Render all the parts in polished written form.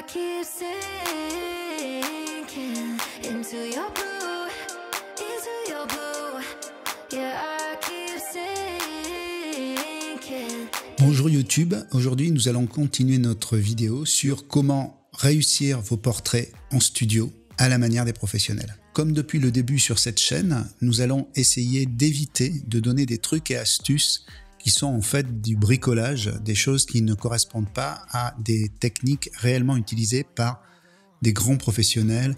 keep sinking into your blue, yeah, I keep sinking. Bonjour YouTube, aujourd'hui nous allons continuer notre vidéo sur comment réussir vos portraits en studio à la manière des professionnels. Comme depuis le début sur cette chaîne, nous allons essayer d'éviter de donner des trucs et astuces qui sont en fait du bricolage, des choses qui ne correspondent pas à des techniques réellement utilisées par des grands professionnels,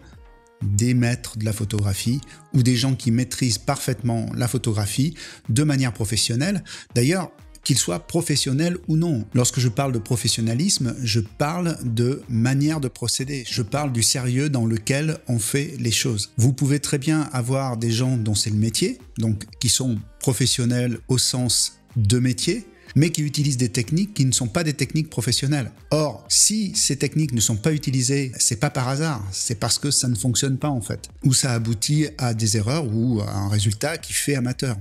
des maîtres de la photographie ou des gens qui maîtrisent parfaitement la photographie de manière professionnelle. D'ailleurs, qu'ils soient professionnels ou non. Lorsque je parle de professionnalisme, je parle de manière de procéder. Je parle du sérieux dans lequel on fait les choses. Vous pouvez très bien avoir des gens dont c'est le métier, donc qui sont professionnels au sens de métier, mais qui utilisent des techniques qui ne sont pas des techniques professionnelles. Or, si ces techniques ne sont pas utilisées, c'est pas par hasard, c'est parce que ça ne fonctionne pas en fait, ou ça aboutit à des erreurs ou à un résultat qui fait amateur.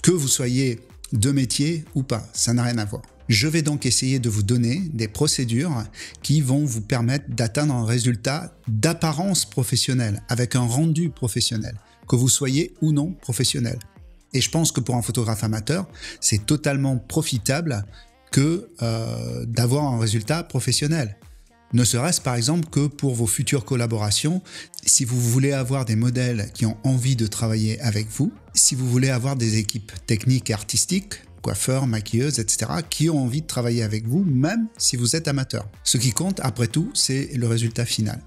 Que vous soyez de métier ou pas, ça n'a rien à voir. Je vais donc essayer de vous donner des procédures qui vont vous permettre d'atteindre un résultat d'apparence professionnelle, avec un rendu professionnel, que vous soyez ou non professionnel. Et je pense que pour un photographe amateur, c'est totalement profitable que d'avoir un résultat professionnel. Ne serait-ce par exemple que pour vos futures collaborations, si vous voulez avoir des modèles qui ont envie de travailler avec vous, si vous voulez avoir des équipes techniques et artistiques, coiffeurs, maquilleuses, etc., qui ont envie de travailler avec vous, même si vous êtes amateur. Ce qui compte, après tout, c'est le résultat final.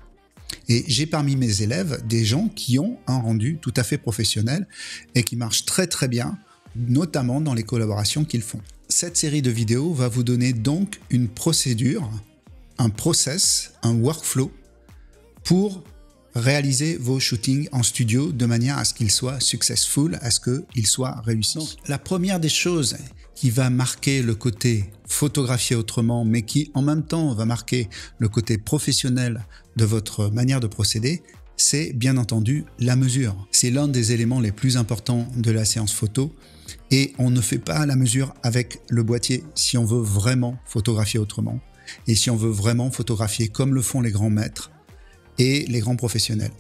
Et j'ai parmi mes élèves des gens qui ont un rendu tout à fait professionnel et qui marchent très très bien, notamment dans les collaborations qu'ils font. Cette série de vidéos va vous donner donc une procédure, un process, un workflow pour réaliser vos shootings en studio de manière à ce qu'ils soient successful, à ce qu'ils soient réussis. Donc, la première des choses qui va marquer le côté photographier autrement, mais qui en même temps va marquer le côté professionnel de votre manière de procéder, c'est bien entendu la mesure. C'est l'un des éléments les plus importants de la séance photo et on ne fait pas la mesure avec le boîtier si on veut vraiment photographier autrement et si on veut vraiment photographier comme le font les grands maîtres et les grands professionnels.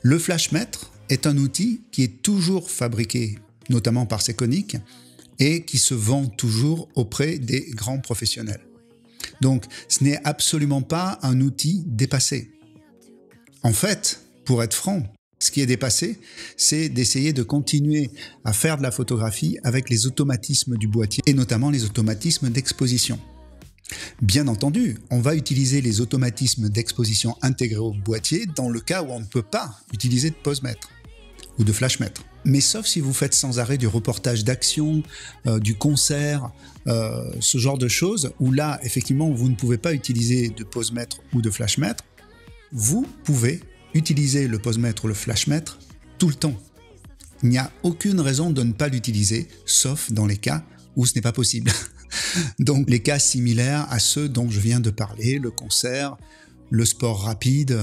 Le flashmètre est un outil qui est toujours fabriqué, notamment par Sekonic, et qui se vend toujours auprès des grands professionnels. Donc, ce n'est absolument pas un outil dépassé. En fait, pour être franc, ce qui est dépassé, c'est d'essayer de continuer à faire de la photographie avec les automatismes du boîtier, et notamment les automatismes d'exposition. Bien entendu, on va utiliser les automatismes d'exposition intégrés au boîtier dans le cas où on ne peut pas utiliser de pose-mètre ou de flash-mètre. Mais sauf si vous faites sans arrêt du reportage d'action, du concert, ce genre de choses, où là, effectivement, vous ne pouvez pas utiliser de pose-mètre ou de flash-mètre, vous pouvez utiliser le pose-mètre ou le flash-mètre tout le temps. Il n'y a aucune raison de ne pas l'utiliser, sauf dans les cas où ce n'est pas possible. Donc les cas similaires à ceux dont je viens de parler, le concert, le sport rapide,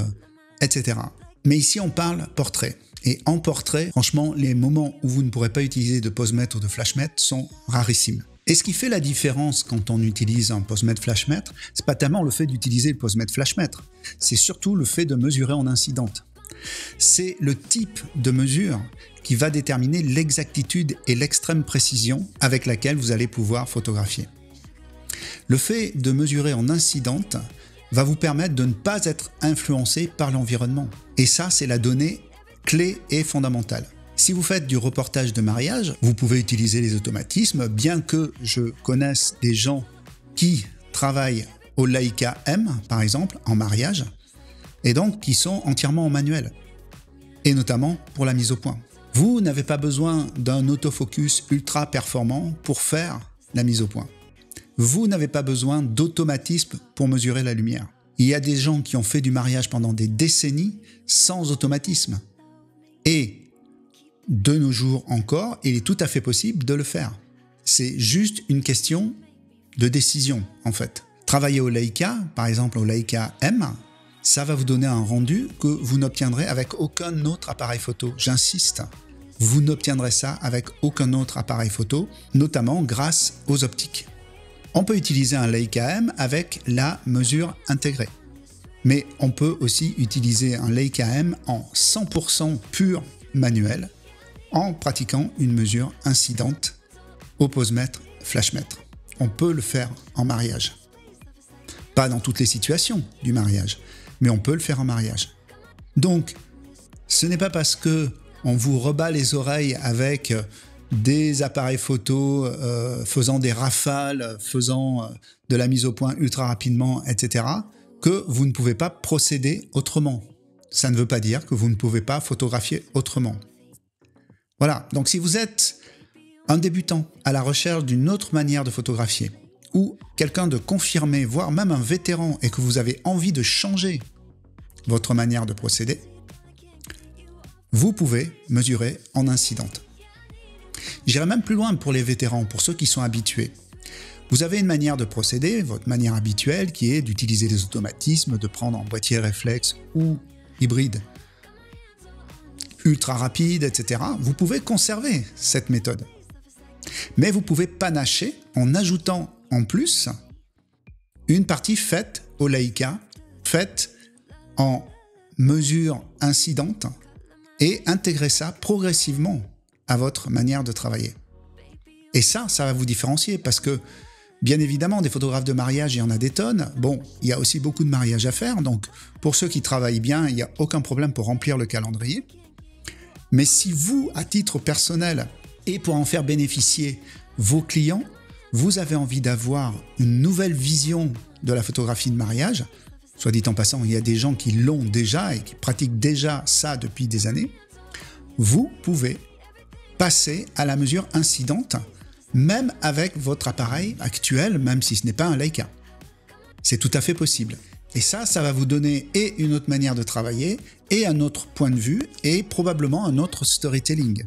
etc. Mais ici on parle portrait. Et en portrait, franchement, les moments où vous ne pourrez pas utiliser de pose-mètre ou de flash-mètre sont rarissimes. Et ce qui fait la différence quand on utilise un pose-mètre flash-mètre, c'est pas tellement le fait d'utiliser le pose-mètre flash-mètre, c'est surtout le fait de mesurer en incidente. C'est le type de mesure qui va déterminer l'exactitude et l'extrême précision avec laquelle vous allez pouvoir photographier. Le fait de mesurer en incidente va vous permettre de ne pas être influencé par l'environnement. Et ça, c'est la donnée clé et fondamentale. Si vous faites du reportage de mariage, vous pouvez utiliser les automatismes, bien que je connaisse des gens qui travaillent au Leica M, par exemple, en mariage, et donc qui sont entièrement en manuel, et notamment pour la mise au point. Vous n'avez pas besoin d'un autofocus ultra performant pour faire la mise au point. Vous n'avez pas besoin d'automatisme pour mesurer la lumière. Il y a des gens qui ont fait du mariage pendant des décennies sans automatisme. Et de nos jours encore, il est tout à fait possible de le faire. C'est juste une question de décision, en fait. Travailler au Leica, par exemple au Leica M, ça va vous donner un rendu que vous n'obtiendrez avec aucun autre appareil photo. J'insiste, vous n'obtiendrez ça avec aucun autre appareil photo, notamment grâce aux optiques. On peut utiliser un Leica M avec la mesure intégrée. Mais on peut aussi utiliser un Leica M en 100% pur manuel en pratiquant une mesure incidente au posemètre, flashmètre. On peut le faire en mariage. Pas dans toutes les situations du mariage, mais on peut le faire en mariage. Donc, ce n'est pas parce que on vous rebat les oreilles avec des appareils photo faisant des rafales, faisant de la mise au point ultra rapidement, etc., que vous ne pouvez pas procéder autrement. Ça ne veut pas dire que vous ne pouvez pas photographier autrement. Voilà, donc si vous êtes un débutant à la recherche d'une autre manière de photographier, ou quelqu'un de confirmé, voire même un vétéran, et que vous avez envie de changer votre manière de procéder, vous pouvez mesurer en incidente. J'irai même plus loin pour les vétérans, pour ceux qui sont habitués. Vous avez une manière de procéder, votre manière habituelle, qui est d'utiliser les automatismes, de prendre en boîtier réflexe ou hybride, ultra rapide, etc. Vous pouvez conserver cette méthode. Mais vous pouvez panacher en ajoutant en plus une partie faite au Leica, faite en mesure incidente, et intégrer ça progressivement à votre manière de travailler. Et ça va vous différencier parce que, bien évidemment, des photographes de mariage, il y en a des tonnes. Bon, il y a aussi beaucoup de mariages à faire, donc pour ceux qui travaillent bien, il n'y a aucun problème pour remplir le calendrier. Mais si vous, à titre personnel, et pour en faire bénéficier vos clients, vous avez envie d'avoir une nouvelle vision de la photographie de mariage, soit dit en passant, il y a des gens qui l'ont déjà et qui pratiquent déjà ça depuis des années, vous pouvez passer à la mesure incidente, même avec votre appareil actuel, même si ce n'est pas un Leica. C'est tout à fait possible. Et ça va vous donner et une autre manière de travailler, et un autre point de vue, et probablement un autre storytelling.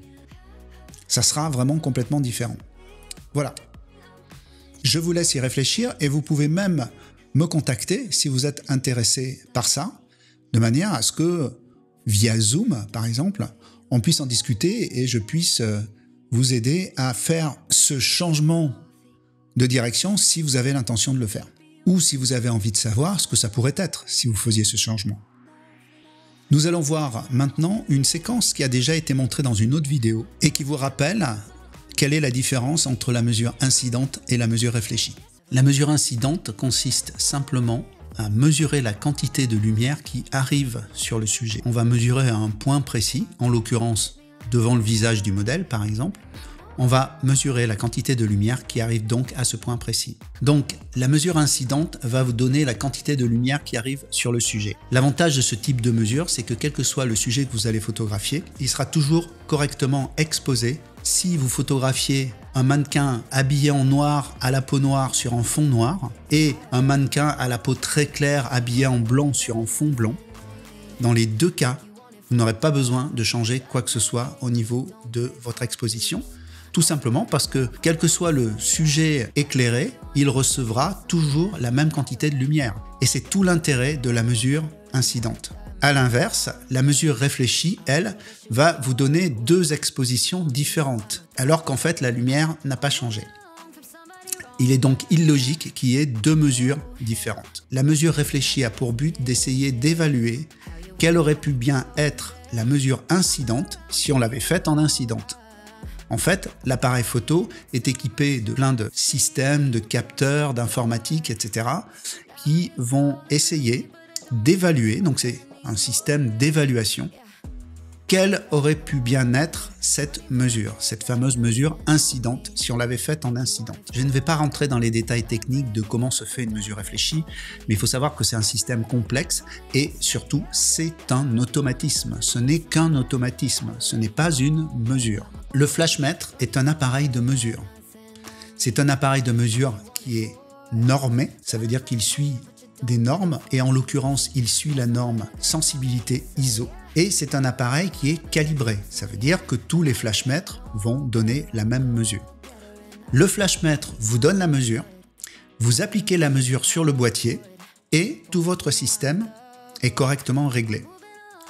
Ça sera vraiment complètement différent. Voilà. Je vous laisse y réfléchir, et vous pouvez même me contacter si vous êtes intéressé par ça, de manière à ce que, via Zoom par exemple, on puisse en discuter et je puisse vous aider à faire ce changement de direction si vous avez l'intention de le faire. Ou si vous avez envie de savoir ce que ça pourrait être si vous faisiez ce changement. Nous allons voir maintenant une séquence qui a déjà été montrée dans une autre vidéo et qui vous rappelle quelle est la différence entre la mesure incidente et la mesure réfléchie. La mesure incidente consiste simplement à mesurer la quantité de lumière qui arrive sur le sujet. On va mesurer à un point précis, en l'occurrence devant le visage du modèle par exemple. On va mesurer la quantité de lumière qui arrive donc à ce point précis. Donc la mesure incidente va vous donner la quantité de lumière qui arrive sur le sujet. L'avantage de ce type de mesure, c'est que quel que soit le sujet que vous allez photographier, il sera toujours correctement exposé. Si vous photographiez un mannequin habillé en noir à la peau noire sur un fond noir et un mannequin à la peau très claire habillé en blanc sur un fond blanc, dans les deux cas, vous n'aurez pas besoin de changer quoi que ce soit au niveau de votre exposition. Tout simplement parce que, quel que soit le sujet éclairé, il recevra toujours la même quantité de lumière. Et c'est tout l'intérêt de la mesure incidente. A l'inverse, la mesure réfléchie, elle, va vous donner deux expositions différentes, alors qu'en fait la lumière n'a pas changé. Il est donc illogique qu'il y ait deux mesures différentes. La mesure réfléchie a pour but d'essayer d'évaluer quelle aurait pu bien être la mesure incidente si on l'avait faite en incidente. En fait, l'appareil photo est équipé de plein de systèmes, de capteurs, d'informatique, etc. qui vont essayer d'évaluer, donc c'est un système d'évaluation, quelle aurait pu bien être cette mesure, cette fameuse mesure incidente, si on l'avait faite en incidente. Je ne vais pas rentrer dans les détails techniques de comment se fait une mesure réfléchie, mais il faut savoir que c'est un système complexe et surtout, c'est un automatisme. Ce n'est qu'un automatisme, ce n'est pas une mesure. Le flashmètre est un appareil de mesure. C'est un appareil de mesure qui est normé, ça veut dire qu'il suit des normes, et en l'occurrence, il suit la norme sensibilité ISO. Et c'est un appareil qui est calibré, ça veut dire que tous les flashmètres vont donner la même mesure. Le flashmètre vous donne la mesure, vous appliquez la mesure sur le boîtier, et tout votre système est correctement réglé.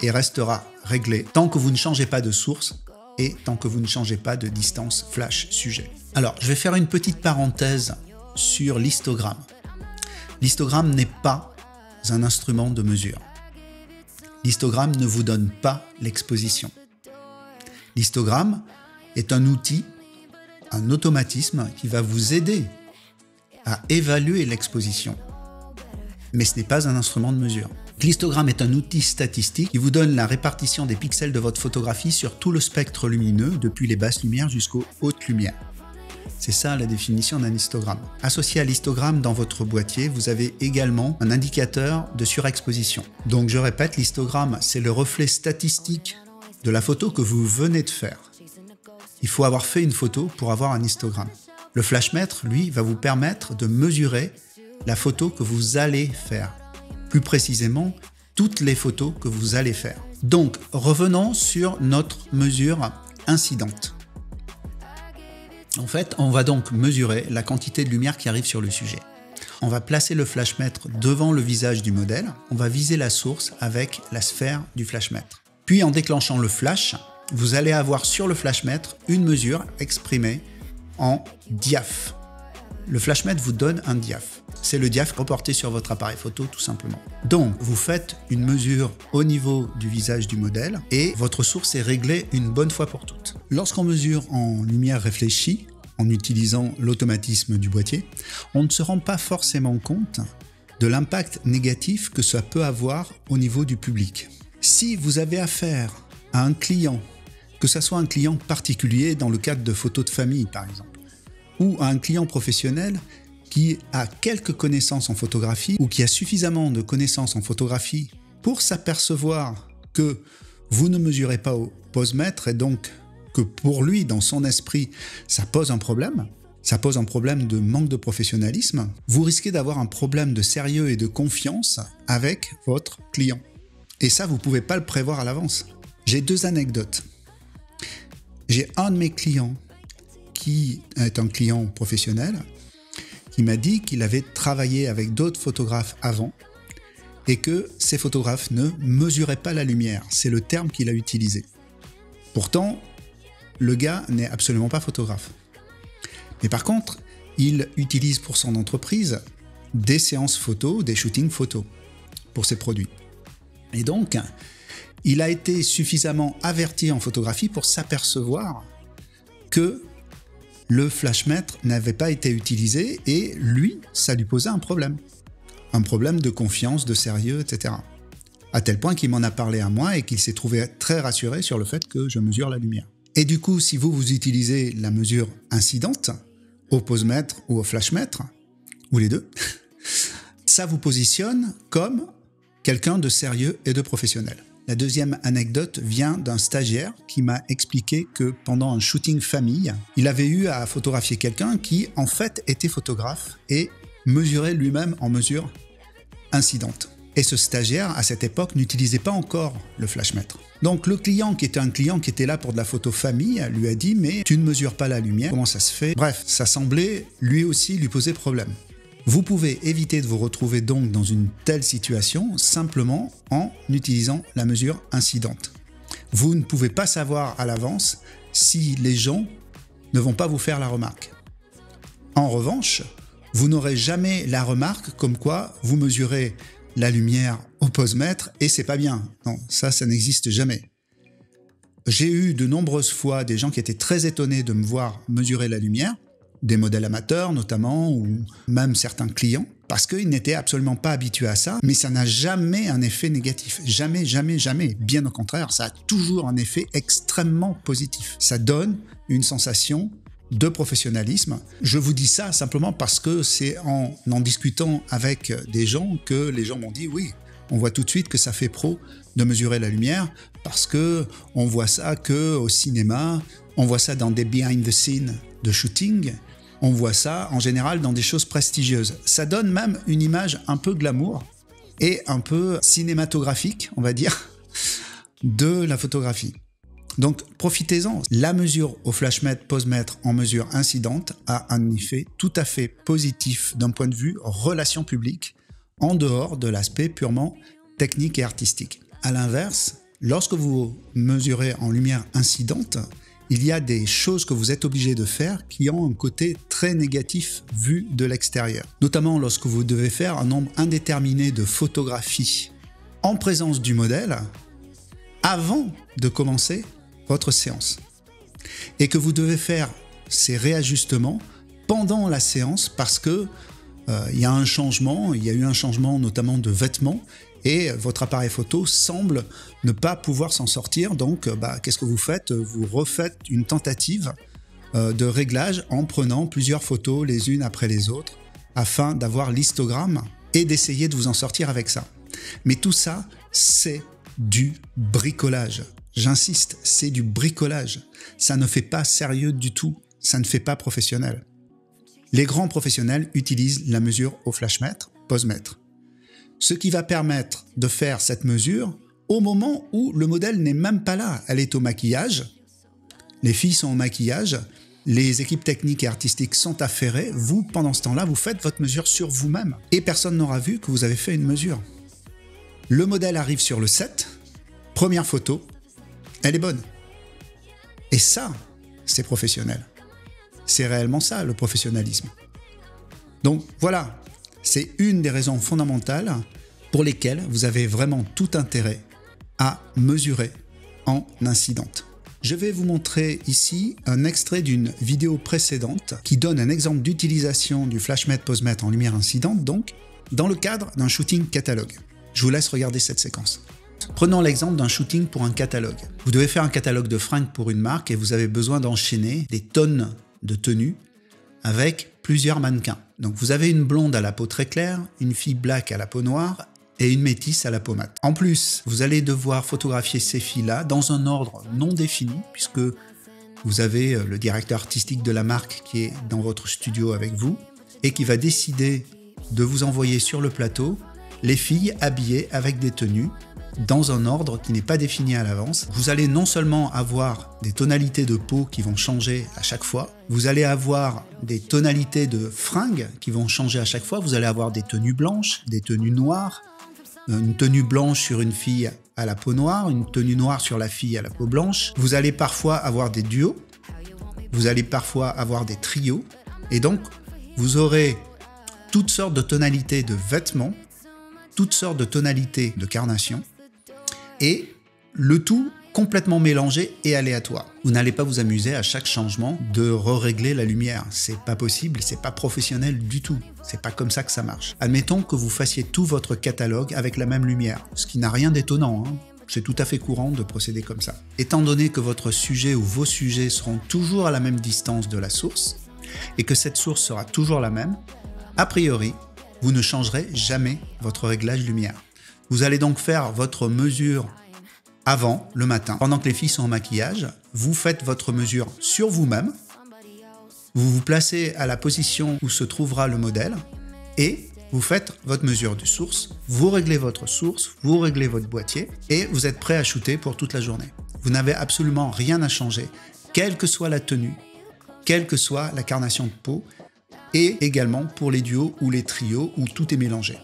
Et restera réglé tant que vous ne changez pas de source, et tant que vous ne changez pas de distance flash-sujet. Alors, je vais faire une petite parenthèse sur l'histogramme. L'histogramme n'est pas un instrument de mesure. L'histogramme ne vous donne pas l'exposition. L'histogramme est un outil, un automatisme qui va vous aider à évaluer l'exposition. Mais ce n'est pas un instrument de mesure. L'histogramme est un outil statistique qui vous donne la répartition des pixels de votre photographie sur tout le spectre lumineux, depuis les basses lumières jusqu'aux hautes lumières. C'est ça la définition d'un histogramme. Associé à l'histogramme dans votre boîtier, vous avez également un indicateur de surexposition. Donc je répète, l'histogramme, c'est le reflet statistique de la photo que vous venez de faire. Il faut avoir fait une photo pour avoir un histogramme. Le flashmètre, lui, va vous permettre de mesurer la photo que vous allez faire. Plus précisément, toutes les photos que vous allez faire. Donc, revenons sur notre mesure incidente. En fait, on va donc mesurer la quantité de lumière qui arrive sur le sujet. On va placer le flashmètre devant le visage du modèle. On va viser la source avec la sphère du flashmètre. Puis, en déclenchant le flash, vous allez avoir sur le flashmètre une mesure exprimée en diaph. Le flashmètre vous donne un diaph. C'est le diaph reporté sur votre appareil photo tout simplement. Donc, vous faites une mesure au niveau du visage du modèle et votre source est réglée une bonne fois pour toutes. Lorsqu'on mesure en lumière réfléchie, en utilisant l'automatisme du boîtier, on ne se rend pas forcément compte de l'impact négatif que ça peut avoir au niveau du public. Si vous avez affaire à un client, que ce soit un client particulier dans le cadre de photos de famille par exemple, ou à un client professionnel qui a quelques connaissances en photographie ou qui a suffisamment de connaissances en photographie pour s'apercevoir que vous ne mesurez pas au posemètre et donc que pour lui, dans son esprit, ça pose un problème de manque de professionnalisme, vous risquez d'avoir un problème de sérieux et de confiance avec votre client. Et ça, vous ne pouvez pas le prévoir à l'avance. J'ai 2 anecdotes. J'ai un de mes clients qui est un client professionnel qui m'a dit qu'il avait travaillé avec d'autres photographes avant et que ces photographes ne mesuraient pas la lumière. C'est le terme qu'il a utilisé. Pourtant, le gars n'est absolument pas photographe. Mais par contre, il utilise pour son entreprise des séances photos, des shootings photos pour ses produits. Et donc, il a été suffisamment averti en photographie pour s'apercevoir que le flashmètre n'avait pas été utilisé et lui, ça lui posait un problème. Un problème de confiance, de sérieux, etc. À tel point qu'il m'en a parlé à moi et qu'il s'est trouvé très rassuré sur le fait que je mesure la lumière. Et du coup, si vous utilisez la mesure incidente, au posemètre ou au flashmètre, ou les deux, ça vous positionne comme quelqu'un de sérieux et de professionnel. La deuxième anecdote vient d'un stagiaire qui m'a expliqué que pendant un shooting famille, il avait eu à photographier quelqu'un qui, en fait, était photographe et mesurait lui-même en mesure incidente. Et ce stagiaire, à cette époque, n'utilisait pas encore le flashmètre. Donc le client, qui était un client qui était là pour de la photo famille, lui a dit « mais tu ne mesures pas la lumière, comment ça se fait ?» Bref, ça semblait lui aussi lui poser problème. Vous pouvez éviter de vous retrouver donc dans une telle situation simplement en utilisant la mesure incidente. Vous ne pouvez pas savoir à l'avance si les gens ne vont pas vous faire la remarque. En revanche, vous n'aurez jamais la remarque comme quoi vous mesurez la lumière au posemètre et c'est pas bien. Non, ça n'existe jamais. J'ai eu de nombreuses fois des gens qui étaient très étonnés de me voir mesurer la lumière, des modèles amateurs notamment, ou même certains clients, parce qu'ils n'étaient absolument pas habitués à ça, mais ça n'a jamais un effet négatif. Jamais, jamais, jamais. Bien au contraire, ça a toujours un effet extrêmement positif. Ça donne une sensation de professionnalisme. Je vous dis ça simplement parce que c'est en discutant avec des gens que les gens m'ont dit oui, on voit tout de suite que ça fait pro de mesurer la lumière parce que on voit ça que au cinéma, on voit ça dans des behind the scenes de shooting, on voit ça en général dans des choses prestigieuses. Ça donne même une image un peu glamour et un peu cinématographique, on va dire, de la photographie. Donc profitez-en, la mesure au flashmètre, posemètre en mesure incidente a un effet tout à fait positif d'un point de vue relation publique, en dehors de l'aspect purement technique et artistique. A l'inverse, lorsque vous mesurez en lumière incidente, il y a des choses que vous êtes obligé de faire qui ont un côté très négatif vu de l'extérieur. Notamment lorsque vous devez faire un nombre indéterminé de photographies en présence du modèle avant de commencer votre séance. Et que vous devez faire ces réajustements pendant la séance parce que il y a eu un changement notamment de vêtements et votre appareil photo semble ne pas pouvoir s'en sortir. Donc, qu'est-ce que vous faites? Vous refaites une tentative de réglage en prenant plusieurs photos les unes après les autres afin d'avoir l'histogramme et d'essayer de vous en sortir avec ça. Mais tout ça, c'est du bricolage. J'insiste, c'est du bricolage. Ça ne fait pas sérieux du tout. Ça ne fait pas professionnel. Les grands professionnels utilisent la mesure au flashmètre, posemètre. Ce qui va permettre de faire cette mesure au moment où le modèle n'est même pas là. Elle est au maquillage, les filles sont au maquillage, les équipes techniques et artistiques sont affairées. Vous, pendant ce temps-là, vous faites votre mesure sur vous-même. Et personne n'aura vu que vous avez fait une mesure. Le modèle arrive sur le set, première photo, elle est bonne. Et ça, c'est professionnel. C'est réellement ça, le professionnalisme. Donc voilà, c'est une des raisons fondamentales pour lesquelles vous avez vraiment tout intérêt à mesurer en incidente. Je vais vous montrer ici un extrait d'une vidéo précédente qui donne un exemple d'utilisation du flashmètre posemètre en lumière incidente, donc dans le cadre d'un shooting catalogue. Je vous laisse regarder cette séquence. Prenons l'exemple d'un shooting pour un catalogue. Vous devez faire un catalogue de fringues pour une marque et vous avez besoin d'enchaîner des tonnes de tenues avec plusieurs mannequins. Donc vous avez une blonde à la peau très claire, une fille black à la peau noire et une métisse à la peau mate. En plus, vous allez devoir photographier ces filles-là dans un ordre non défini puisque vous avez le directeur artistique de la marque qui est dans votre studio avec vous et qui va décider de vous envoyer sur le plateau les filles habillées avec des tenues dans un ordre qui n'est pas défini à l'avance. Vous allez non seulement avoir des tonalités de peau qui vont changer à chaque fois, vous allez avoir des tonalités de fringues qui vont changer à chaque fois, vous allez avoir des tenues blanches, des tenues noires, une tenue blanche sur une fille à la peau noire, une tenue noire sur la fille à la peau blanche. Vous allez parfois avoir des duos, vous allez parfois avoir des trios, et donc vous aurez toutes sortes de tonalités de vêtements, toutes sortes de tonalités de carnation, et le tout complètement mélangé et aléatoire. Vous n'allez pas vous amuser à chaque changement de régler la lumière. C'est pas possible, c'est pas professionnel du tout. C'est pas comme ça que ça marche. Admettons que vous fassiez tout votre catalogue avec la même lumière, ce qui n'a rien d'étonnant, hein. C'est tout à fait courant de procéder comme ça. Étant donné que votre sujet ou vos sujets seront toujours à la même distance de la source, et que cette source sera toujours la même, a priori, vous ne changerez jamais votre réglage lumière. Vous allez donc faire votre mesure avant, le matin. Pendant que les filles sont en maquillage, vous faites votre mesure sur vous-même, vous vous placez à la position où se trouvera le modèle et vous faites votre mesure de source, vous réglez votre source, vous réglez votre boîtier et vous êtes prêt à shooter pour toute la journée. Vous n'avez absolument rien à changer, quelle que soit la tenue, quelle que soit la carnation de peau, et également pour les duos ou les trios où tout est mélangé.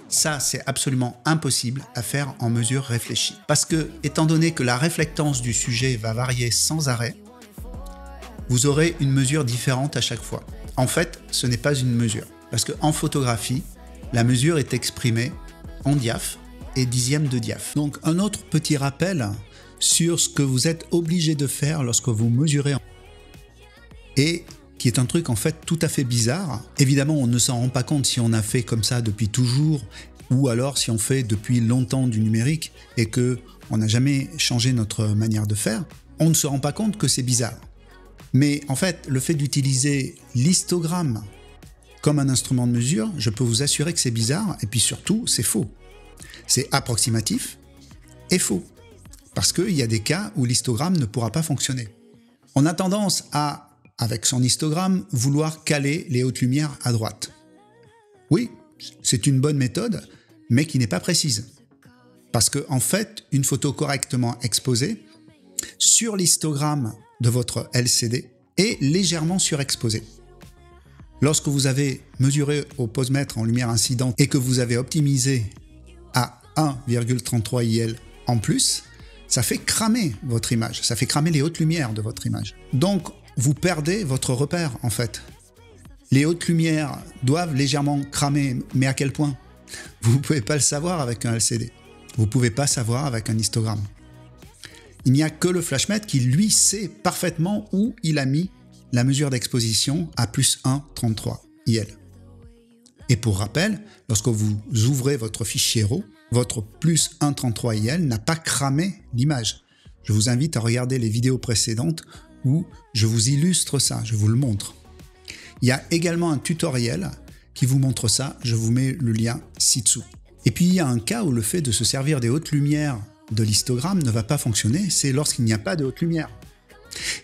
Ça, c'est absolument impossible à faire en mesure réfléchie. Parce que, étant donné que la réflectance du sujet va varier sans arrêt, vous aurez une mesure différente à chaque fois. En fait, ce n'est pas une mesure. Parce qu'en photographie, la mesure est exprimée en diaph et dixième de diaph. Donc, un autre petit rappel sur ce que vous êtes obligé de faire lorsque vous mesurez. Et qui est un truc en fait tout à fait bizarre. Évidemment, on ne s'en rend pas compte si on a fait comme ça depuis toujours, ou alors si on fait depuis longtemps du numérique et que on n'a jamais changé notre manière de faire, on ne se rend pas compte que c'est bizarre. Mais en fait, le fait d'utiliser l'histogramme comme un instrument de mesure, je peux vous assurer que c'est bizarre, et puis surtout, c'est faux. C'est approximatif et faux. Parce qu'il y a des cas où l'histogramme ne pourra pas fonctionner. On a tendance à, avec son histogramme, vouloir caler les hautes lumières à droite. Oui, c'est une bonne méthode, mais qui n'est pas précise. Parce que, en fait, une photo correctement exposée sur l'histogramme de votre LCD est légèrement surexposée. Lorsque vous avez mesuré au posemètre en lumière incidente et que vous avez optimisé à 1,33 IL en plus, ça fait cramer votre image, ça fait cramer les hautes lumières de votre image. Donc, vous perdez votre repère, en fait. Les hautes lumières doivent légèrement cramer, mais à quel point? Vous ne pouvez pas le savoir avec un LCD. Vous ne pouvez pas savoir avec un histogramme. Il n'y a que le flashmètre qui, lui, sait parfaitement où il a mis la mesure d'exposition à plus 1,33 IL. Et pour rappel, lorsque vous ouvrez votre fichier RAW, votre plus 1,33 IL n'a pas cramé l'image. Je vous invite à regarder les vidéos précédentes où je vous illustre ça, je vous le montre. Il y a également un tutoriel qui vous montre ça, je vous mets le lien ci-dessous. Et puis il y a un cas où le fait de se servir des hautes lumières de l'histogramme ne va pas fonctionner, c'est lorsqu'il n'y a pas de haute lumière.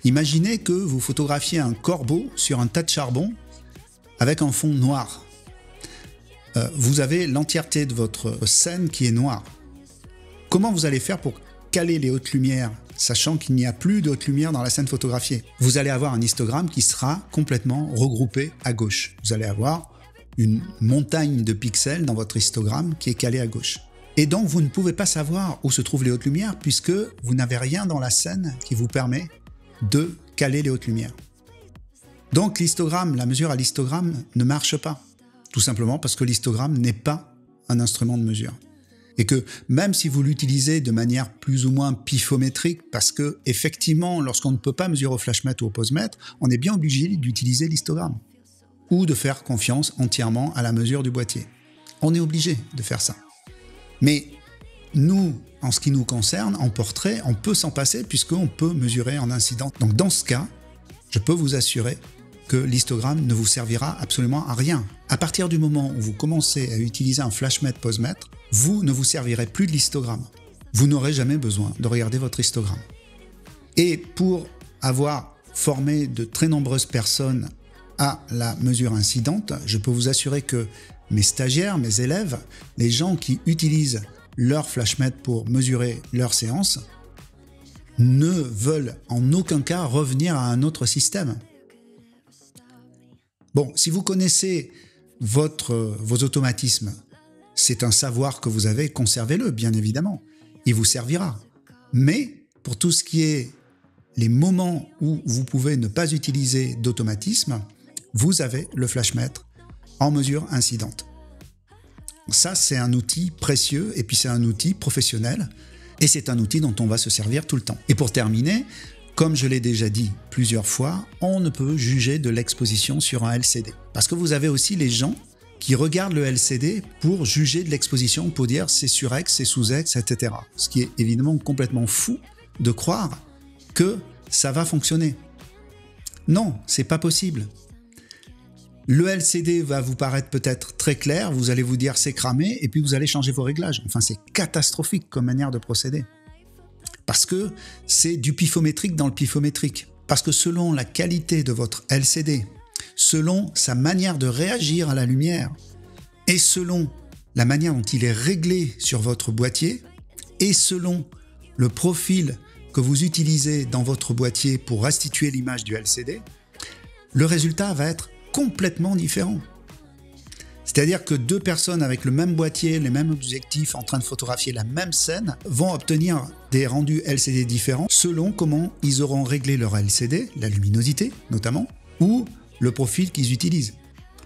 Imaginez que vous photographiez un corbeau sur un tas de charbon avec un fond noir. Vous avez l'entièreté de votre scène qui est noire. Comment vous allez faire pour caler les hautes lumières, sachant qu'il n'y a plus de hautes lumières dans la scène photographiée? Vous allez avoir un histogramme qui sera complètement regroupé à gauche. Vous allez avoir une montagne de pixels dans votre histogramme qui est calée à gauche. Et donc, vous ne pouvez pas savoir où se trouvent les hautes lumières puisque vous n'avez rien dans la scène qui vous permet de caler les hautes lumières. Donc, l'histogramme, la mesure à l'histogramme ne marche pas. Tout simplement parce que l'histogramme n'est pas un instrument de mesure. Et que même si vous l'utilisez de manière plus ou moins pifométrique, parce que effectivement, lorsqu'on ne peut pas mesurer au flashmètre ou au posemètre, on est bien obligé d'utiliser l'histogramme ou de faire confiance entièrement à la mesure du boîtier. On est obligé de faire ça. Mais nous, en ce qui nous concerne, en portrait, on peut s'en passer puisqu'on peut mesurer en incident. Donc dans ce cas, je peux vous assurer que l'histogramme ne vous servira absolument à rien. À partir du moment où vous commencez à utiliser un flashmètre posemètre, vous ne vous servirez plus de l'histogramme. Vous n'aurez jamais besoin de regarder votre histogramme. Et pour avoir formé de très nombreuses personnes à la mesure incidente, je peux vous assurer que mes stagiaires, mes élèves, les gens qui utilisent leur flashmètre pour mesurer leur séance, ne veulent en aucun cas revenir à un autre système. Bon, si vous connaissez vos automatismes, c'est un savoir que vous avez, conservez-le, bien évidemment. Il vous servira. Mais pour tout ce qui est les moments où vous pouvez ne pas utiliser d'automatisme, vous avez le flashmètre en mesure incidente. Ça, c'est un outil précieux et puis c'est un outil professionnel et c'est un outil dont on va se servir tout le temps. Et pour terminer, comme je l'ai déjà dit plusieurs fois, on ne peut juger de l'exposition sur un LCD. Parce que vous avez aussi les gens qui regardent le LCD pour juger de l'exposition, pour dire c'est surex, c'est sous-ex, etc. Ce qui est évidemment complètement fou de croire que ça va fonctionner. Non, c'est pas possible. Le LCD va vous paraître peut-être très clair, vous allez vous dire c'est cramé, et puis vous allez changer vos réglages. Enfin, c'est catastrophique comme manière de procéder. Parce que c'est du pifométrique dans le pifométrique. Parce que selon la qualité de votre LCD, selon sa manière de réagir à la lumière, et selon la manière dont il est réglé sur votre boîtier, et selon le profil que vous utilisez dans votre boîtier pour restituer l'image du LCD, le résultat va être complètement différent. C'est-à-dire que deux personnes avec le même boîtier, les mêmes objectifs, en train de photographier la même scène, vont obtenir des rendus LCD différents selon comment ils auront réglé leur LCD, la luminosité notamment, ou le profil qu'ils utilisent.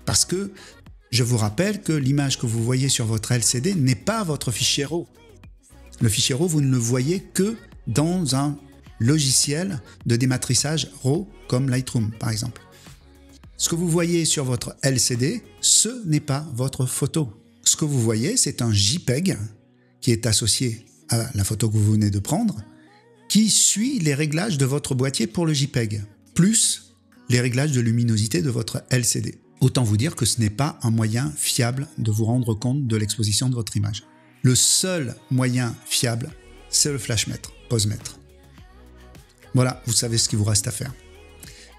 Parce que je vous rappelle que l'image que vous voyez sur votre LCD n'est pas votre fichier RAW. Le fichier RAW, vous ne le voyez que dans un logiciel de dématrissage RAW comme Lightroom par exemple. Ce que vous voyez sur votre LCD, ce n'est pas votre photo. Ce que vous voyez, c'est un JPEG qui est associé à la photo que vous venez de prendre, qui suit les réglages de votre boîtier pour le JPEG, plus les réglages de luminosité de votre LCD. Autant vous dire que ce n'est pas un moyen fiable de vous rendre compte de l'exposition de votre image. Le seul moyen fiable, c'est le flashmètre, posemètre. Voilà, vous savez ce qu'il vous reste à faire.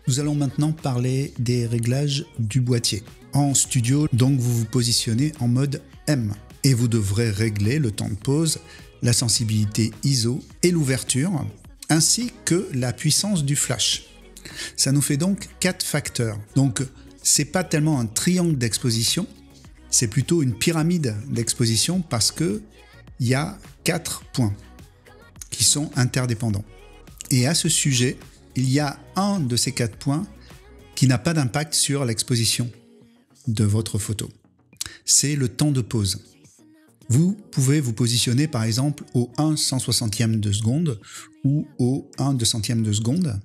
Nous allons maintenant parler des réglages du boîtier. En studio, donc, vous vous positionnez en mode M et vous devrez régler le temps de pause, la sensibilité ISO et l'ouverture, ainsi que la puissance du flash. Ça nous fait donc 4 facteurs. Donc, c'est pas tellement un triangle d'exposition, c'est plutôt une pyramide d'exposition parce que il y a 4 points qui sont interdépendants. Et à ce sujet, il y a un de ces 4 points qui n'a pas d'impact sur l'exposition de votre photo. C'est le temps de pose. Vous pouvez vous positionner par exemple au 1/160e de seconde ou au 1/200e de seconde.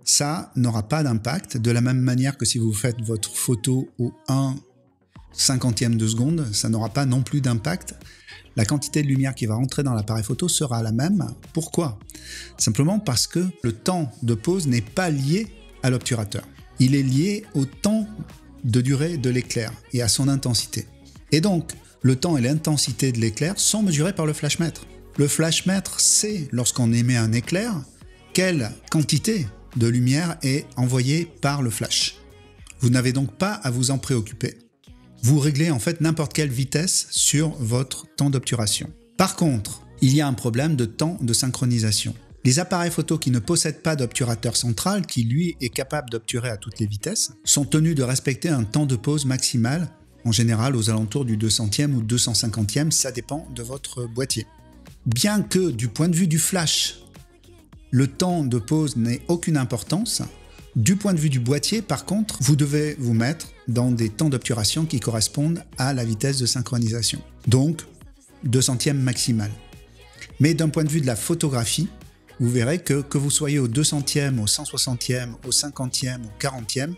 Ça n'aura pas d'impact, de la même manière que si vous faites votre photo au 1/50e de seconde, ça n'aura pas non plus d'impact. La quantité de lumière qui va rentrer dans l'appareil photo sera la même. Pourquoi? Simplement parce que le temps de pose n'est pas lié à l'obturateur. Il est lié au temps de durée de l'éclair et à son intensité. Et donc, le temps et l'intensité de l'éclair sont mesurés par le flashmètre. Le flashmètre sait, lorsqu'on émet un éclair, quelle quantité de lumière est envoyée par le flash. Vous n'avez donc pas à vous en préoccuper. Vous réglez en fait n'importe quelle vitesse sur votre temps d'obturation. Par contre, il y a un problème de temps de synchronisation. Les appareils photo qui ne possèdent pas d'obturateur central, qui lui est capable d'obturer à toutes les vitesses, sont tenus de respecter un temps de pose maximal, en général aux alentours du 200e ou 250e, ça dépend de votre boîtier. Bien que du point de vue du flash, le temps de pose n'ait aucune importance, du point de vue du boîtier, par contre, vous devez vous mettre dans des temps d'obturation qui correspondent à la vitesse de synchronisation. Donc, 200e maximal. Mais d'un point de vue de la photographie, vous verrez que vous soyez au 200e, au 160e, au 50e, au 40e,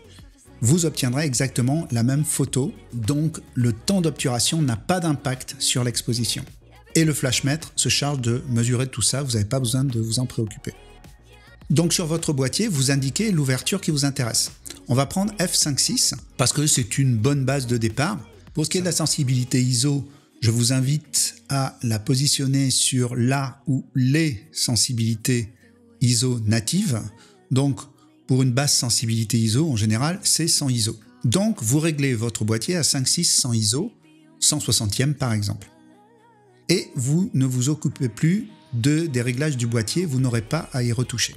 vous obtiendrez exactement la même photo. Donc, le temps d'obturation n'a pas d'impact sur l'exposition. Et le flashmètre se charge de mesurer tout ça, vous n'avez pas besoin de vous en préoccuper. Donc sur votre boîtier, vous indiquez l'ouverture qui vous intéresse. On va prendre f5.6 parce que c'est une bonne base de départ. Pour ce qui est de la sensibilité ISO, je vous invite à la positionner sur la ou les sensibilités ISO natives. Donc pour une basse sensibilité ISO, en général, c'est 100 ISO. Donc vous réglez votre boîtier à 5.6 100 ISO, 160e par exemple. Et vous ne vous occupez plus des réglages du boîtier, vous n'aurez pas à y retoucher.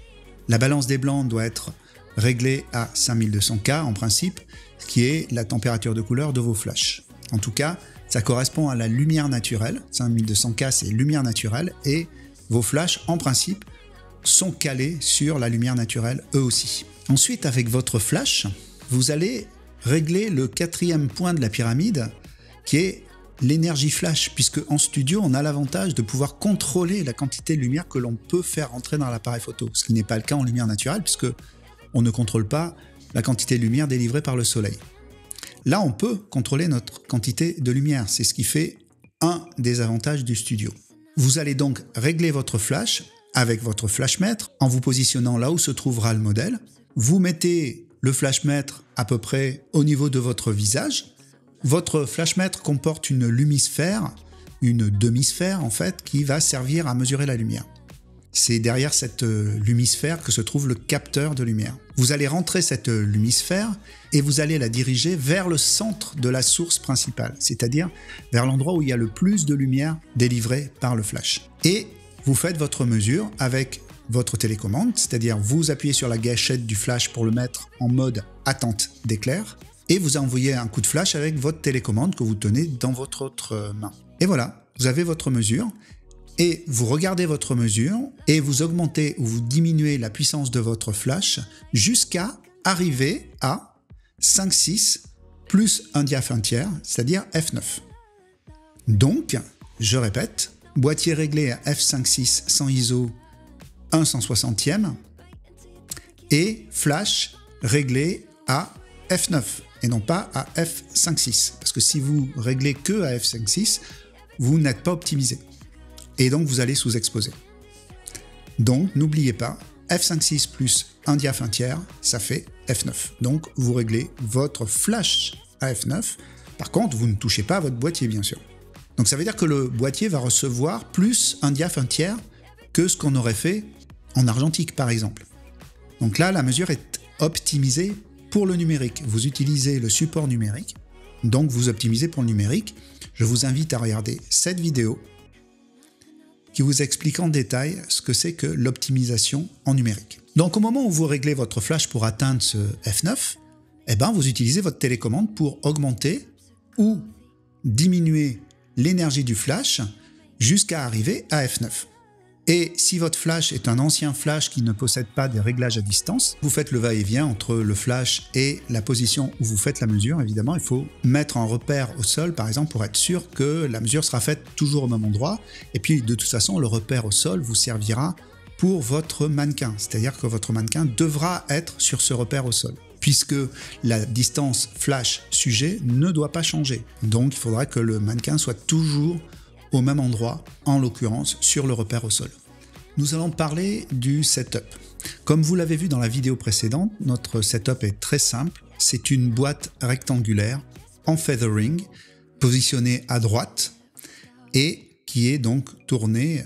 La balance des blancs doit être réglée à 5200K en principe, ce qui est la température de couleur de vos flashs. En tout cas, ça correspond à la lumière naturelle. 5200K, c'est lumière naturelle et vos flashs, en principe, sont calés sur la lumière naturelle eux aussi. Ensuite, avec votre flash, vous allez régler le 4e point de la pyramide qui est l'énergie flash, puisque en studio, on a l'avantage de pouvoir contrôler la quantité de lumière que l'on peut faire entrer dans l'appareil photo, ce qui n'est pas le cas en lumière naturelle, puisque on ne contrôle pas la quantité de lumière délivrée par le soleil. Là, on peut contrôler notre quantité de lumière, c'est ce qui fait un des avantages du studio. Vous allez donc régler votre flash avec votre flashmètre en vous positionnant là où se trouvera le modèle. Vous mettez le flashmètre à peu près au niveau de votre visage. Votre flashmètre comporte une lumisphère, une demi-sphère en fait, qui va servir à mesurer la lumière. C'est derrière cette lumisphère que se trouve le capteur de lumière. Vous allez rentrer cette lumisphère et vous allez la diriger vers le centre de la source principale, c'est-à-dire vers l'endroit où il y a le plus de lumière délivrée par le flash. Et vous faites votre mesure avec votre télécommande, c'est-à-dire vous appuyez sur la gâchette du flash pour le mettre en mode attente d'éclair, et vous envoyez un coup de flash avec votre télécommande que vous tenez dans votre autre main. Et voilà, vous avez votre mesure, et vous regardez votre mesure, et vous augmentez ou vous diminuez la puissance de votre flash jusqu'à arriver à 5.6 plus un diaph 1 tiers, c'est-à-dire f9. Donc, je répète, boîtier réglé à f5.6 100 ISO 1/160e et flash réglé à f9 et non pas à f5.6 parce que si vous réglez que à f5.6 vous n'êtes pas optimisé et donc vous allez sous-exposer. Donc n'oubliez pas, f5.6 plus un diaph 1 tiers ça fait f9, donc vous réglez votre flash à f9. Par contre vous ne touchez pas à votre boîtier bien sûr. Donc ça veut dire que le boîtier va recevoir plus un diaph 1 tiers que ce qu'on aurait fait en argentique par exemple. Donc là, la mesure est optimisée pour le numérique. Vous utilisez le support numérique, donc vous optimisez pour le numérique. Je vous invite à regarder cette vidéo qui vous explique en détail ce que c'est que l'optimisation en numérique. Donc au moment où vous réglez votre flash pour atteindre ce f9, eh ben, vous utilisez votre télécommande pour augmenter ou diminuer l'énergie du flash jusqu'à arriver à f9. Et si votre flash est un ancien flash qui ne possède pas des réglages à distance, vous faites le va-et-vient entre le flash et la position où vous faites la mesure. Évidemment, il faut mettre un repère au sol, par exemple, pour être sûr que la mesure sera faite toujours au même endroit. Et puis, de toute façon, le repère au sol vous servira pour votre mannequin. C'est-à-dire que votre mannequin devra être sur ce repère au sol, puisque la distance flash-sujet ne doit pas changer. Donc, il faudra que le mannequin soit toujours au même endroit, en l'occurrence sur le repère au sol. Nous allons parler du setup. Comme vous l'avez vu dans la vidéo précédente, notre setup est très simple. C'est une boîte rectangulaire en feathering, positionnée à droite et qui est donc tournée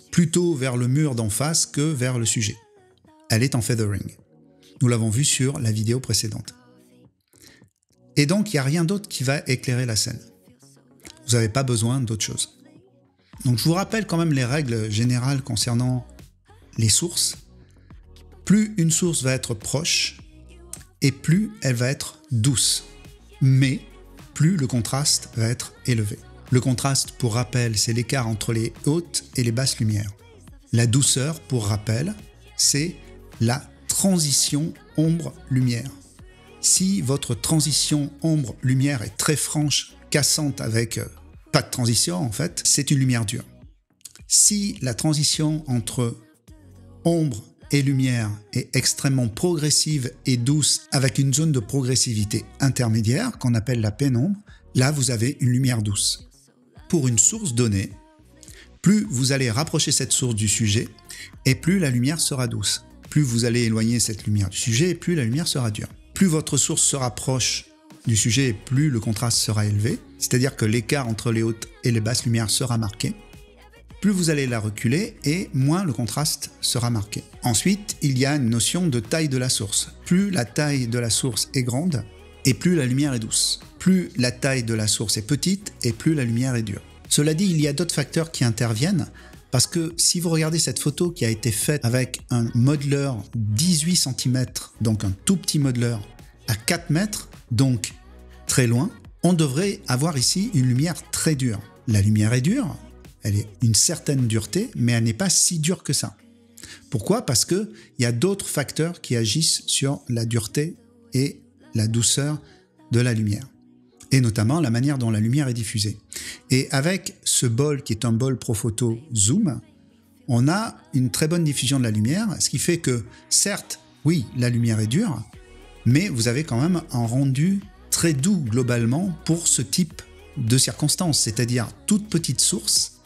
plutôt vers le mur d'en face que vers le sujet. Elle est en feathering. Nous l'avons vu sur la vidéo précédente. Et donc, il n'y a rien d'autre qui va éclairer la scène. Vous n'avez pas besoin d'autre chose. Donc je vous rappelle quand même les règles générales concernant les sources. Plus une source va être proche et plus elle va être douce. Mais plus le contraste va être élevé. Le contraste, pour rappel, c'est l'écart entre les hautes et les basses lumières. La douceur, pour rappel, c'est la transition ombre-lumière. Si votre transition ombre-lumière est très franche, cassante avec pas de transition en fait, c'est une lumière dure. Si la transition entre ombre et lumière est extrêmement progressive et douce avec une zone de progressivité intermédiaire qu'on appelle la pénombre, là vous avez une lumière douce. Pour une source donnée, plus vous allez rapprocher cette source du sujet et plus la lumière sera douce. Plus vous allez éloigner cette lumière du sujet et plus la lumière sera dure. Plus votre source sera proche du sujet et plus le contraste sera élevé, c'est-à-dire que l'écart entre les hautes et les basses lumières sera marqué. Plus vous allez la reculer et moins le contraste sera marqué. Ensuite, il y a une notion de taille de la source. Plus la taille de la source est grande et plus la lumière est douce. Plus la taille de la source est petite et plus la lumière est dure. Cela dit, il y a d'autres facteurs qui interviennent parce que si vous regardez cette photo qui a été faite avec un modeler 18 cm, donc un tout petit modeler à 4 mètres, donc très loin, on devrait avoir ici une lumière très dure. La lumière est dure, elle est une certaine dureté, mais elle n'est pas si dure que ça. Pourquoi ? Parce qu'il y a d'autres facteurs qui agissent sur la dureté et la douceur de la lumière, et notamment la manière dont la lumière est diffusée. Et avec ce bol qui est un bol Profoto Zoom, on a une très bonne diffusion de la lumière, ce qui fait que, certes, oui, la lumière est dure, mais vous avez quand même un rendu très doux globalement pour ce type de circonstances, c'est-à-dire toute petite source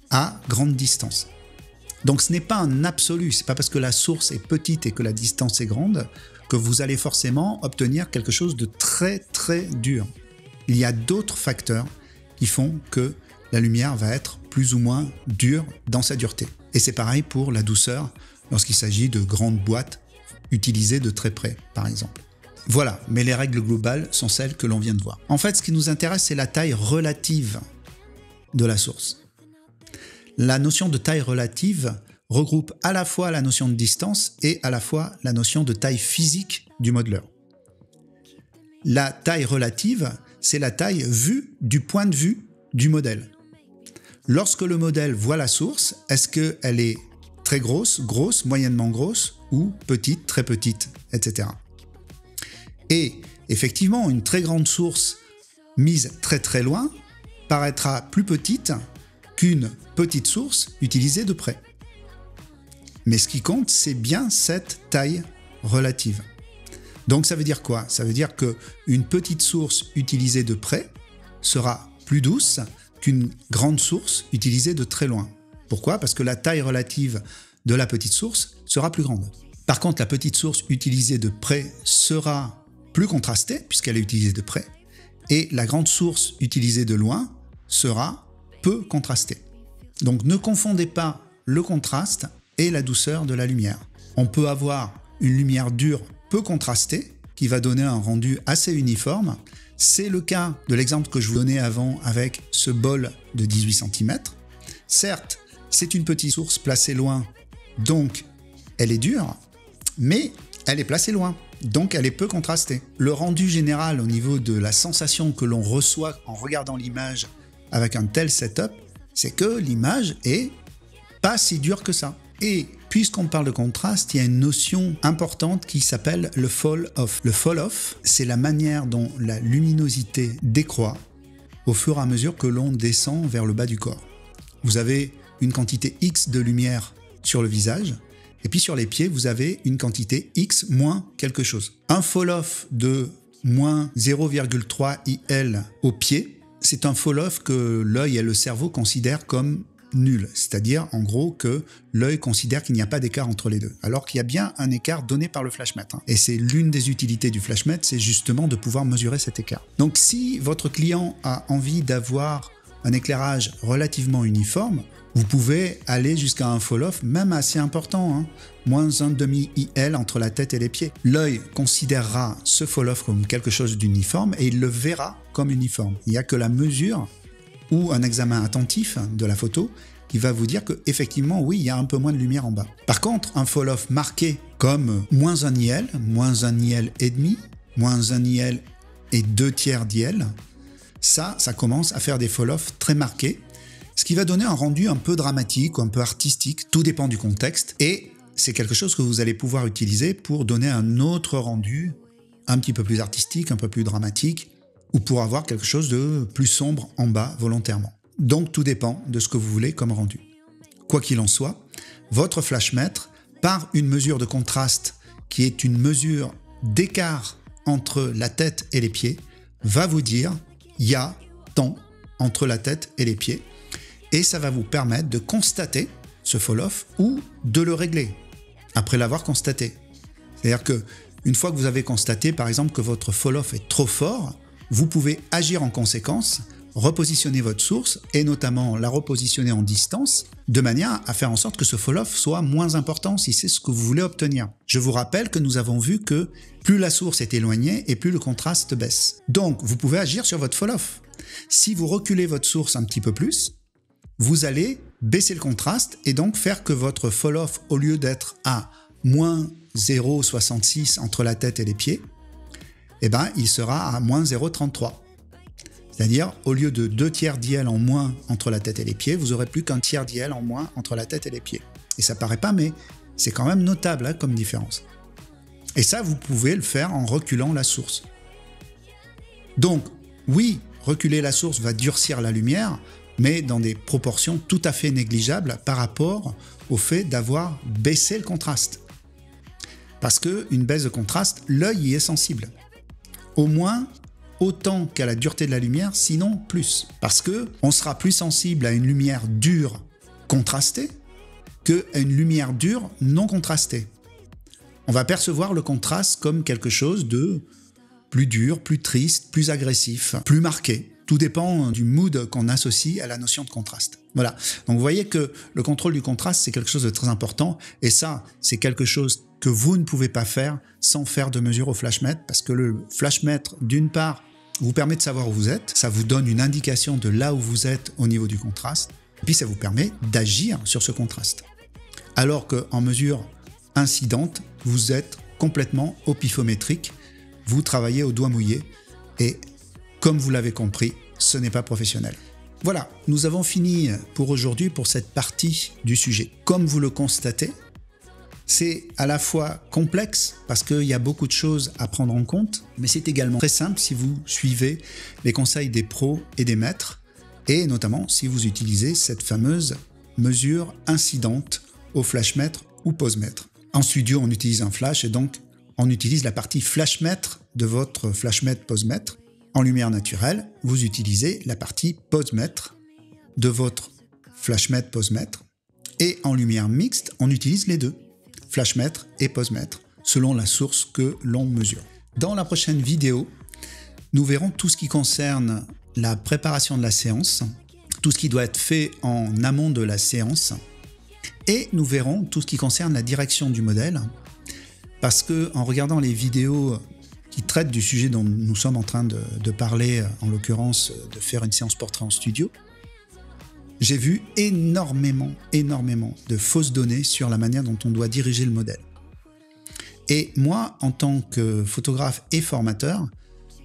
à grande distance. Donc ce n'est pas un absolu, c'est pas parce que la source est petite et que la distance est grande que vous allez forcément obtenir quelque chose de très très dur. Il y a d'autres facteurs qui font que la lumière va être plus ou moins dure dans sa dureté. Et c'est pareil pour la douceur lorsqu'il s'agit de grandes boîtes utilisées de très près, par exemple. Voilà, mais les règles globales sont celles que l'on vient de voir. En fait, ce qui nous intéresse, c'est la taille relative de la source. La notion de taille relative regroupe à la fois la notion de distance et à la fois la notion de taille physique du modeler. La taille relative, c'est la taille vue du point de vue du modèle. Lorsque le modèle voit la source, est-ce qu'elle est très grosse, grosse, moyennement grosse ou petite, très petite, etc. Et effectivement, une très grande source mise très très loin paraîtra plus petite qu'une petite source utilisée de près. Mais ce qui compte, c'est bien cette taille relative. Donc ça veut dire quoi ? Ça veut dire qu'une petite source utilisée de près sera plus douce qu'une grande source utilisée de très loin. Pourquoi ? Parce que la taille relative de la petite source sera plus grande. Par contre, la petite source utilisée de près sera plus contrastée, puisqu'elle est utilisée de près, et la grande source utilisée de loin sera peu contrastée. Donc ne confondez pas le contraste et la douceur de la lumière. On peut avoir une lumière dure peu contrastée, qui va donner un rendu assez uniforme. C'est le cas de l'exemple que je vous donnais avant avec ce bol de 18 cm. Certes, c'est une petite source placée loin, donc elle est dure, mais elle est placée loin, donc elle est peu contrastée. Le rendu général au niveau de la sensation que l'on reçoit en regardant l'image avec un tel setup, c'est que l'image est pas si dur que ça. Et puisqu'on parle de contraste, il y a une notion importante qui s'appelle le fall-off. Le fall-off, c'est la manière dont la luminosité décroît au fur et à mesure que l'on descend vers le bas du corps. Vous avez une quantité X de lumière sur le visage, et puis sur les pieds, vous avez une quantité X moins quelque chose. Un fall-off de moins 0,3 IL au pied, c'est un fall-off que l'œil et le cerveau considèrent comme nul, c'est-à-dire en gros que l'œil considère qu'il n'y a pas d'écart entre les deux, alors qu'il y a bien un écart donné par le flashmètre. Et c'est l'une des utilités du flashmètre, c'est justement de pouvoir mesurer cet écart. Donc si votre client a envie d'avoir un éclairage relativement uniforme, vous pouvez aller jusqu'à un fall-off même assez important, moins 1,5 IL entre la tête et les pieds. L'œil considérera ce fall-off comme quelque chose d'uniforme et il le verra comme uniforme. Il n'y a que la mesure ou un examen attentif de la photo qui va vous dire que effectivement oui, il y a un peu moins de lumière en bas. Par contre, un fall-off marqué comme moins 1 IL, moins 1 IL et demi, moins 1 IL et 2/3 d'IL, ça commence à faire des fall-off très marqués, ce qui va donner un rendu un peu dramatique ou un peu artistique, tout dépend du contexte, et c'est quelque chose que vous allez pouvoir utiliser pour donner un autre rendu un petit peu plus artistique, un peu plus dramatique, ou pour avoir quelque chose de plus sombre en bas volontairement. Donc tout dépend de ce que vous voulez comme rendu. Quoi qu'il en soit, votre flashmètre, par une mesure de contraste qui est une mesure d'écart entre la tête et les pieds, va vous dire il y a tant entre la tête et les pieds, et ça va vous permettre de constater ce fall-off ou de le régler après l'avoir constaté. C'est-à-dire que une fois que vous avez constaté par exemple que votre fall-off est trop fort, vous pouvez agir en conséquence, repositionner votre source et notamment la repositionner en distance de manière à faire en sorte que ce fall-off soit moins important si c'est ce que vous voulez obtenir. Je vous rappelle que nous avons vu que plus la source est éloignée et plus le contraste baisse. Donc vous pouvez agir sur votre fall-off. Si vous reculez votre source un petit peu plus, vous allez baisser le contraste et donc faire que votre fall-off, au lieu d'être à moins 0,66 entre la tête et les pieds, eh ben, il sera à moins 0,33. C'est-à-dire, au lieu de 2/3 d'IL en moins entre la tête et les pieds, vous n'aurez plus qu'un tiers d'IL en moins entre la tête et les pieds. Et ça paraît pas, mais c'est quand même notable comme différence. Et ça, vous pouvez le faire en reculant la source. Donc, oui, reculer la source va durcir la lumière, mais dans des proportions tout à fait négligeables par rapport au fait d'avoir baissé le contraste. Parce qu'une baisse de contraste, l'œil y est sensible. Au moins autant qu'à la dureté de la lumière, sinon plus. Parce qu'on sera plus sensible à une lumière dure contrastée qu'à une lumière dure non contrastée. On va percevoir le contraste comme quelque chose de plus dur, plus triste, plus agressif, plus marqué. Tout dépend du mood qu'on associe à la notion de contraste. Voilà. Donc vous voyez que le contrôle du contraste, c'est quelque chose de très important. Et ça, c'est quelque chose que vous ne pouvez pas faire sans faire de mesure au flashmètre, parce que le flashmètre, d'une part, vous permet de savoir où vous êtes, ça vous donne une indication de là où vous êtes au niveau du contraste, et puis ça vous permet d'agir sur ce contraste. Alors qu'en mesure incidente, vous êtes complètement au pifométrique, vous travaillez au doigt mouillé, et comme vous l'avez compris, ce n'est pas professionnel. Voilà, nous avons fini pour aujourd'hui pour cette partie du sujet. Comme vous le constatez, c'est à la fois complexe parce qu'il y a beaucoup de choses à prendre en compte, mais c'est également très simple si vous suivez les conseils des pros et des maîtres, et notamment si vous utilisez cette fameuse mesure incidente au flashmètre ou posemètre. En studio, on utilise un flash et donc on utilise la partie flashmètre de votre flashmètre posemètre. En lumière naturelle, vous utilisez la partie posemètre de votre flashmètre posemètre, et en lumière mixte, on utilise les deux, flashmètre et posemètre, selon la source que l'on mesure. Dans la prochaine vidéo, nous verrons tout ce qui concerne la préparation de la séance, tout ce qui doit être fait en amont de la séance, et nous verrons tout ce qui concerne la direction du modèle, parce que en regardant les vidéos qui traitent du sujet dont nous sommes en train de parler, en l'occurrence de faire une séance portrait en studio, j'ai vu énormément de fausses données sur la manière dont on doit diriger le modèle. Et moi, en tant que photographe et formateur,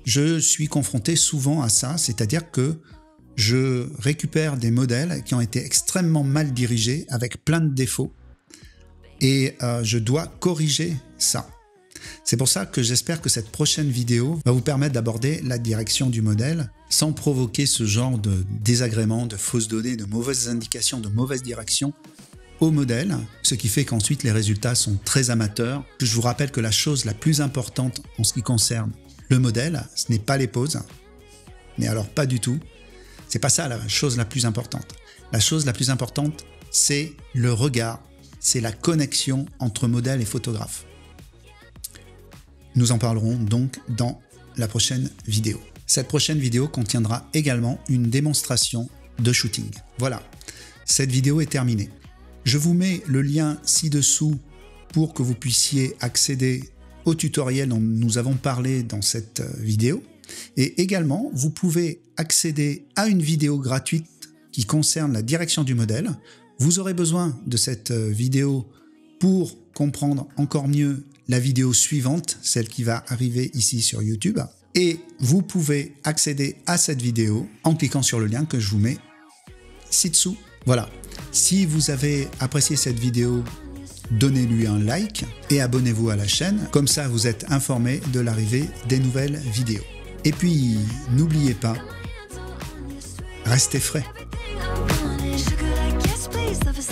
je suis confronté souvent à ça, c'est-à-dire que je récupère des modèles qui ont été extrêmement mal dirigés, avec plein de défauts, et je dois corriger ça. C'est pour ça que j'espère que cette prochaine vidéo va vous permettre d'aborder la direction du modèle sans provoquer ce genre de désagréments, de fausses données, de mauvaises indications, de mauvaises directions au modèle, ce qui fait qu'ensuite les résultats sont très amateurs. Je vous rappelle que la chose la plus importante en ce qui concerne le modèle, ce n'est pas les poses, mais alors pas du tout. C'est pas ça la chose la plus importante. La chose la plus importante, c'est le regard, c'est la connexion entre modèle et photographe. Nous en parlerons donc dans la prochaine vidéo. Cette prochaine vidéo contiendra également une démonstration de shooting. Voilà, cette vidéo est terminée. Je vous mets le lien ci-dessous pour que vous puissiez accéder au tutoriel dont nous avons parlé dans cette vidéo. Et également, vous pouvez accéder à une vidéo gratuite qui concerne la direction du modèle. Vous aurez besoin de cette vidéo pour comprendre encore mieux la vidéo suivante, celle qui va arriver ici sur YouTube. Et vous pouvez accéder à cette vidéo en cliquant sur le lien que je vous mets ci-dessous. Voilà. Si vous avez apprécié cette vidéo, donnez-lui un like et abonnez-vous à la chaîne. Comme ça, vous êtes informé de l'arrivée des nouvelles vidéos. Et puis, n'oubliez pas, restez frais. Sugar like yes, please, love is